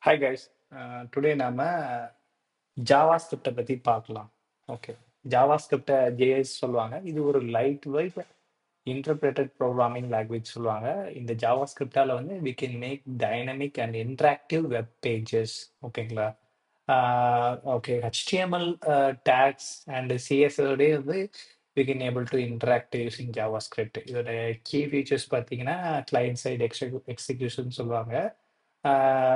Hi guys. Today நாம ஜாவாஸ்கிரிப்டை பத்தி பார்க்கலாம். ஓகே, ஜாவாஸ்கிரிப்டை ஜேஎஸ் சொல்லுவாங்க. இது ஒரு light weight interpreted programming language சொல்லுவாங்க. இந்த ஜாவாஸ்கிரிப்டால வந்து we can make dynamic and interactive web pages. ஓகேங்களா? Okay, HTML tags and CSS ஓடயே வந்து we can able to interact using JavaScript. இதோட கீ ஃபீச்சர்ஸ் பார்த்தீங்கன்னா கிளையன்ட் சைடு எக்ஸிக்யூஷன் சொல்லுவாங்க.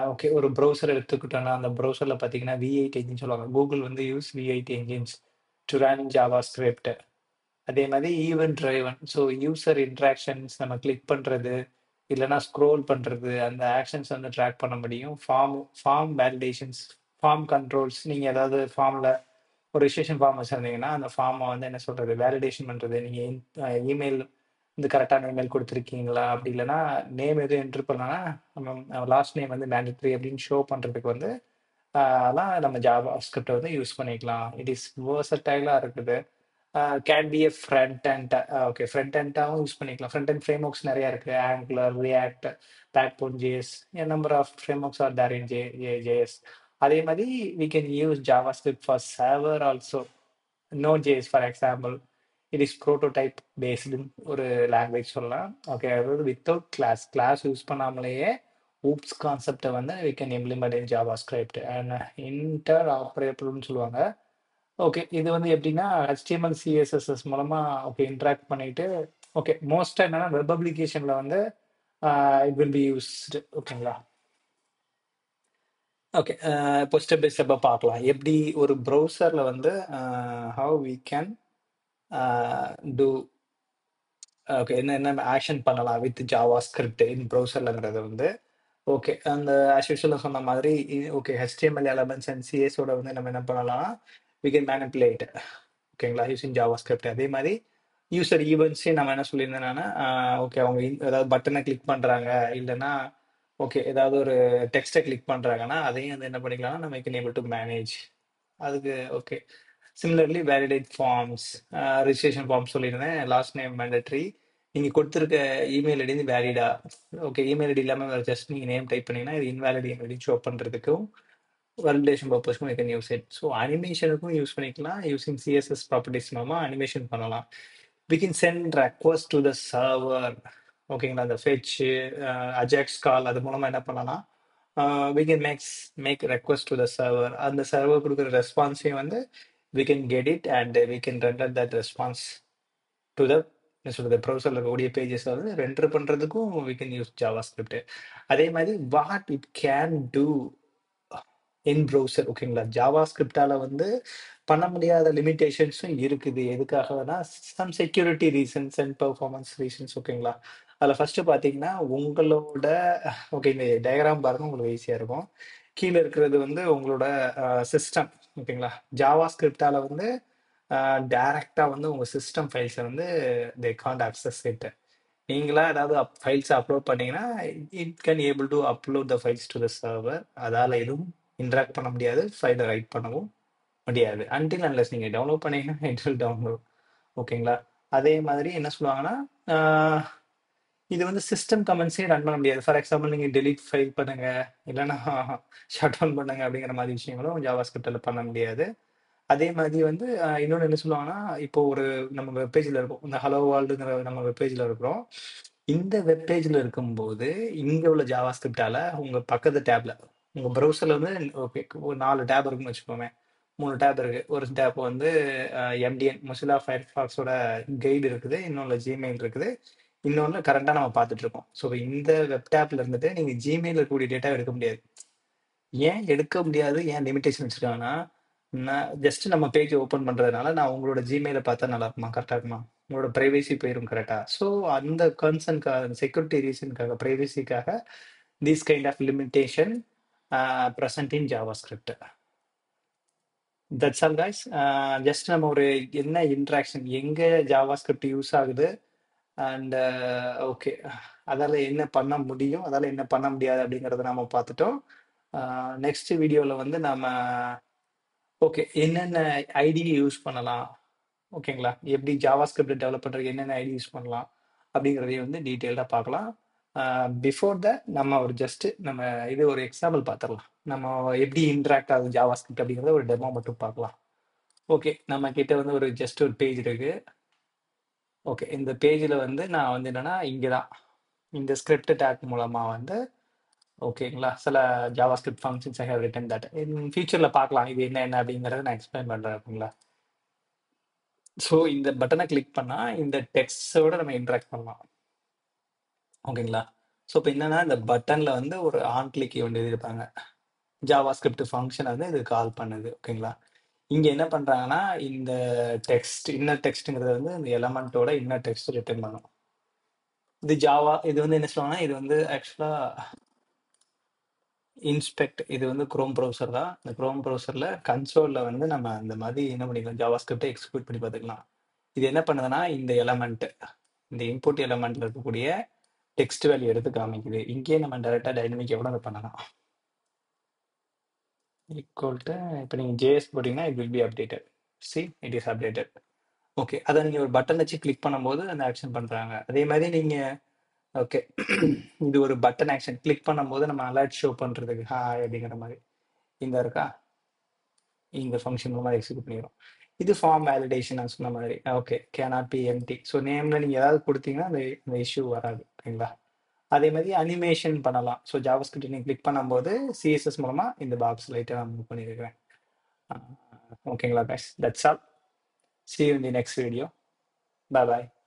ஓகே, ஒரு browser எடுத்துக்கிட்டோம்னா, அந்த ப்ரௌசர்ல பார்த்தீங்கன்னா, V8 என்ஜின் சொல்லுவாங்க. Google வந்து use V8 engines to run JavaScript. அதே மாதிரி event driven. So user interactions நம்ம கிளிக் பண்றது, இல்லைன்னா ஸ்க்ரோல் பண்றது, அந்த ஆக்ஷன்ஸ் வந்து ட்ராக் பண்ண முடியும். Form validations, form controls. நீங்க ஏதாவது ஃபார்ம்ல ஒரு ரிஜிஸ்ட்ரேஷன் ஃபார்ம் வச்சிருந்தீங்கன்னா, அந்த ஃபார்மை வந்து என்ன சொல்றது, வேலிடேஷன் பண்றது. நீங்க இமெயில் வந்து கரெக்டான இமெயில் கொடுத்துருக்கீங்களா? அப்படி இல்லைன்னா நேம் எதுவும் என்ட்ரு பண்ணனா, நம்ம லாஸ்ட் நேம் வந்து மேண்டட்ரி அப்படின்னு ஷோ பண்றதுக்கு வந்து அதான் நம்ம ஜாவா ஸ்கிரிப்டை வந்து யூஸ் பண்ணிக்கலாம். இட் இஸ் வேர்சடைலா இருக்குது. Can be a front end. Okay, front அண்டாகவும் யூஸ் பண்ணிக்கலாம். ஃப்ரண்ட் அண்ட் ஃப்ரேம் ஒர்க்ஸ் நிறைய இருக்கு. Angular, React, Backbone JS, number of frameworks are there in JS. அதே மாதிரி we can use JavaScript for server also. Node.js for example, it is prototype based ஒரு language சொல்லலாம். Okay, அதாவது without class use பண்ணாமலேயே OOPS கான்செப்டை வந்து we can implement in JavaScript and இன்டர் ஆப்ரேட்டர்னு சொல்லுவாங்க. ஓகே, இது வந்து எப்படின்னா HTML CSS மூலமா ஓகே இன்டராக்ட் பண்ணிட்டு ஓகே மோஸ்டா என்னன்னா வெப் அப்ளிகேஷன்ல வந்து இட் வில் பி யூஸ்டு. ஓகேங்களா? ஓகே, இப்போ ஸ்டெப் பை ஸ்டெப்பாக பார்க்கலாம். எப்படி ஒரு ப்ரௌசர்ல வந்து how we can do okay என்ன ஆக்ஷன் பண்ணலாம் வித் ஜாவா ஸ்கிரிப்ட் இன் ப்ரௌசர்லங்கிறது வந்து ஓகே. அந்த ஆஸ் யூஷுவல் சொன்ன மாதிரி ஓகே HTML எலமெண்ட்ஸ் அண்ட் சிஎஸோட வந்து நம்ம என்ன பண்ணலாம்னா we can manipulate. ஓகேங்களா? Using JavaScript. அதே மாதிரி யூசர் ஈவெண்ட்ஸே நம்ம என்ன சொல்லியிருந்தேன்னா ஓகே அவங்க ஏதாவது பட்டனை கிளிக் பண்றாங்க, இல்லைன்னா ஓகே ஏதாவது ஒரு டெக்ஸ்ட்டை கிளிக் பண்றாங்கன்னா அதையும் வந்து என்ன பண்ணிக்கலாம்னா நம்ம கேன் ஏபிள் டு மேனேஜ். அதுக்கு okay. Similarly validate forms, registration form சொல்லியிருந்தேன். Last name mandatory. நீங்க கொடுத்துருக்க இமெயில் ஐடி வந்து வேலிடா. ஓகே, இமெயில் ஐடி இல்லாமல் ஜஸ்ட் நீங்க நேம் டைப் பண்ணீங்கன்னா இது இன்வேலிட் இமெயில் ஷோ பண்றதுக்கும் வேலிடேஷன் பர்பஸ்க்கும் you can use it. So அனிமேஷனுக்கும் யூஸ் பண்ணிக்கலாம். யூசிங் சிஎஸ்எஸ் ப்ராப்பர்ட்டிஸ் மூலமா அனிமேஷன் பண்ணலாம். we can send request to the server. ஓகேங்களா? அந்த ஃபெட்ச், அஜாக்ஸ் கால் அது மூலமா என்ன பண்ணலாம், we can make request to the server. அந்த சர்வர் கொடுக்குற ரெஸ்பான்ஸையும் வந்து we can get it and we can render that response to the என்ன சொல்றது ப்ரௌசர்ல இருக்கக்கூடிய பேஜஸ் வந்து ரெண்டர் பண்றதுக்கும் we can use JavaScript. அதே மாதிரி what it can do in browser. ஓகேங்களா? ஜாவா ஸ்கிரிப்டால வந்து பண்ண முடியாத லிமிடேஷன்ஸும் இருக்குது. எதுக்காகனா some security reasons and performance reasons. ஓகேங்களா? அதில் ஃபர்ஸ்ட் பார்த்தீங்கன்னா உங்களோட ஓகே இந்த டயக்ராம் பாருங்க, உங்களுக்கு ஈஸியாக இருக்கும். கீழே இருக்கிறது வந்து உங்களோட சிஸ்டம். ஓகேங்களா? ஜாவா ஸ்கிரிப்டால வந்து டைரக்டா வந்து உங்க சிஸ்டம் ஃபைல்ஸை வந்து தே காண்ட் அக்சஸ் இட். நீங்களா ஏதாவது ஃபைல்ஸ் அப்லோட் பண்ணீங்கன்னா it can able to upload the files to the server. அதால எதுவும் இன்டராக்ட் பண்ண முடியாது, ஃபைலை ரைட் பண்ணவும் முடியாது. அன்டில் அன்லெஸ் நீங்க டவுன்லோட் பண்ணீங்கன்னா இட் வில் டவுன்லோட். ஓகேங்களா? அதே மாதிரி என்ன சொல்லுவாங்கன்னா இது வந்து சிஸ்டம் கமெண்ட்ஸே ரன் பண்ண முடியாது. ஃபார் எக்ஸாம்பிள் நீங்க டெலிட் ஃபைல் பண்ணுங்க, இல்லைன்னா ஷட் டவுன் பண்ணுங்க அப்படிங்கிற மாதிரி விஷயங்களும் ஜாவா ஸ்கிரிப்டில் பண்ண முடியாது. அதே மாதிரி வந்து இன்னொன்று என்ன சொல்லுவாங்கன்னா, இப்போ ஒரு நம்ம வெப்பேஜில் இருக்கோம், இந்த ஹலோ வேர்ல்டுங்கிற நம்ம வெப்பேஜில் இருக்கிறோம். இந்த வெப்பேஜில் இருக்கும்போது இங்கே உள்ள ஜாவா ஸ்கிரிப்டால உங்கள் பக்கத்து டேப்ல உங்கள் ப்ரௌசரில் வந்து ஓகே ஒரு 4 டேப் இருக்குன்னு வச்சுக்கோமே, 3 டேப் இருக்கு. ஒரு டேப் வந்து MDN மொசில்லா ஃபயர்ஃபாக்ஸோட கைடு இருக்குது, இன்னொன்று ஜிமெயில் இருக்குது, இன்னொன்று கரண்டாக நம்ம பார்த்துட்டு இருக்கோம். ஸோ இந்த வெப் டேப்ல இருந்துட்டு நீங்கள் ஜிமெயில் இருக்கக்கூடிய டேட்டா எடுக்க முடியாது. ஏன் எடுக்க முடியாது, ஏன் லிமிடேஷன் வச்சிருக்காங்கன்னா, நான் ஜஸ்ட் நம்ம பேஜ் ஓப்பன் பண்றதுனால நான் உங்களோட ஜிமெயில பார்த்தா நல்லா இருக்குமா, கரெக்டா இருக்குமா, உங்களோட பிரைவேசி போயிரும் கரெக்டா. ஸோ அந்த கன்சர்ன்காக, செக்யூரிட்டி ரீசனுக்காக, பிரைவேசிக்காக these kind of limitation present in JavaScript. That's all guys. Just நம்ம ஒரு என்ன இன்ட்ராக்ஷன் எங்க ஜாவா ஸ்கிரிப்ட் யூஸ் ஆகுது அண்ட் ஓகே அதால என்ன பண்ண முடியும், அதால என்ன பண்ண முடியாது அப்படிங்கறத நாம பார்த்துட்டோம். நெக்ஸ்ட் வீடியோல வந்து நாம ஓகே என்னென்ன ஐடி யூஸ் பண்ணலாம், ஓகேங்களா, எப்படி ஜாவா ஸ்கிரிப்ட் டெவலப் பண்றதுக்கு என்னென்ன ஐடி யூஸ் பண்ணலாம் அப்படிங்கிறதையும் வந்து டீட்டெயில்டாக பார்க்கலாம். பிஃபோர் தட் நம்ம ஒரு ஜஸ்ட் நம்ம இது ஒரு எக்ஸாம்பிள் பார்த்துடலாம். நம்ம எப்படி இன்டராக்ட் ஆகுது ஜாவா ஸ்கிரிப்ட் அப்படிங்கிறத ஒரு டெமோ மட்டும் பார்க்கலாம். ஓகே, நம்ம கிட்ட வந்து ஒரு ஜஸ்ட் ஒரு பேஜ் இருக்கு. ஓகே, இந்த பேஜில் வந்து நான் வந்து என்னன்னா இங்கே தான் இந்த ஸ்கிரிப்ட் டேக் மூலமாக வந்து ஓகேங்களா சில JavaScript functions I have written that in ஃபியூச்சரில் பார்க்கலாம் இது என்ன என்ன அப்படிங்கிறத நான் எக்ஸ்பிளைன் பண்ணுறேன் ஓகேங்களா. ஸோ இந்த பட்டனை கிளிக் பண்ணால் இந்த டெக்ஸ்டோட நம்ம இன்டராக்ட் பண்ணலாம் ஓகேங்களா. ஸோ இப்போ என்னன்னா இந்த பட்டனில் வந்து ஒரு ஆன் கிளிக் ஈவெண்ட் எழுதியிருப்பாங்க. ஜாவா ஸ்கிரிப்ட் ஃபங்க்ஷன் வந்து இது கால் பண்ணுது ஓகேங்களா. இங்கே என்ன பண்ணுறாங்கன்னா இந்த டெக்ஸ்ட் இன்னர் டெக்ஸ்ட்டுங்கிறது வந்து இந்த எலமெண்ட்டோட இன்னர் டெக்ஸ்ட் ரிட்டர்ன் பண்ணும். இது ஜாவா இது வந்து என்ன சொல்லுவாங்கன்னா இது வந்து ஆக்சுவலாக இன்ஸ்பெக்ட் இது வந்து குரோம் ப்ரௌசர் தான். இந்த குரோம் ப்ரௌசரில் கன்சோலில் வந்து நம்ம அந்த மாதிரி என்ன பண்ணிக்கலாம் ஜாவா ஸ்கிரிப்டை எக்ஸிக்யூட் பண்ணி பார்த்துக்கலாம். இது என்ன பண்ணுதுன்னா இந்த எலமெண்ட் இந்த இன்புட் எலமெண்ட்ல இருக்கக்கூடிய டெக்ஸ்ட் வேல்யூ எடுத்து காமிக்குது. இங்கேயே நம்ம டைரெக்டாக டைனமிக் எவ்வளோ பண்ணலாம் ஈக்குவல் டு இப்போ நீங்கள் ஜேஎஸ் போட்டிங்கன்னா it will B updated. See it is updated. Okay, அதை நீங்கள் ஒரு பட்டன் வச்சு கிளிக் பண்ணும்போது அந்த ஆக்ஷன் பண்ணுறாங்க. அதே மாதிரி நீங்கள் ஓகே இது ஒரு பட்டன் ஆக்ஷன் கிளிக் பண்ணும்போது நம்ம அலர்ட் ஷோ பண்ணுறதுக்கு ஹாய் அப்படிங்கிற மாதிரி இந்த இருக்கா இந்த ஃபங்க்ஷன் மூலமாக எக்ஸிக்யூட் பண்ணிடும். இது ஃபார்ம் வேலிடேஷன் நான் சொன்ன மாதிரி okay cannot be empty. So நேமில் நீங்கள் ஏதாவது கொடுத்தீங்கன்னா அந்த இஷ்யூ வராது ஓகேங்களா. அதே மாதிரி அனிமேஷன் பண்ணலாம். ஸோ ஜாவாஸ்கிரிப்ட் நீங்கள் கிளிக் பண்ணும்போது சிஎஸ்எஸ் மூலமாக இந்த பாக்ஸ் லைட்டை நான் மூவ் பண்ணியிருக்கிறேன் ஓகேங்களா guys, that's all. See you in the next video. Bye bye.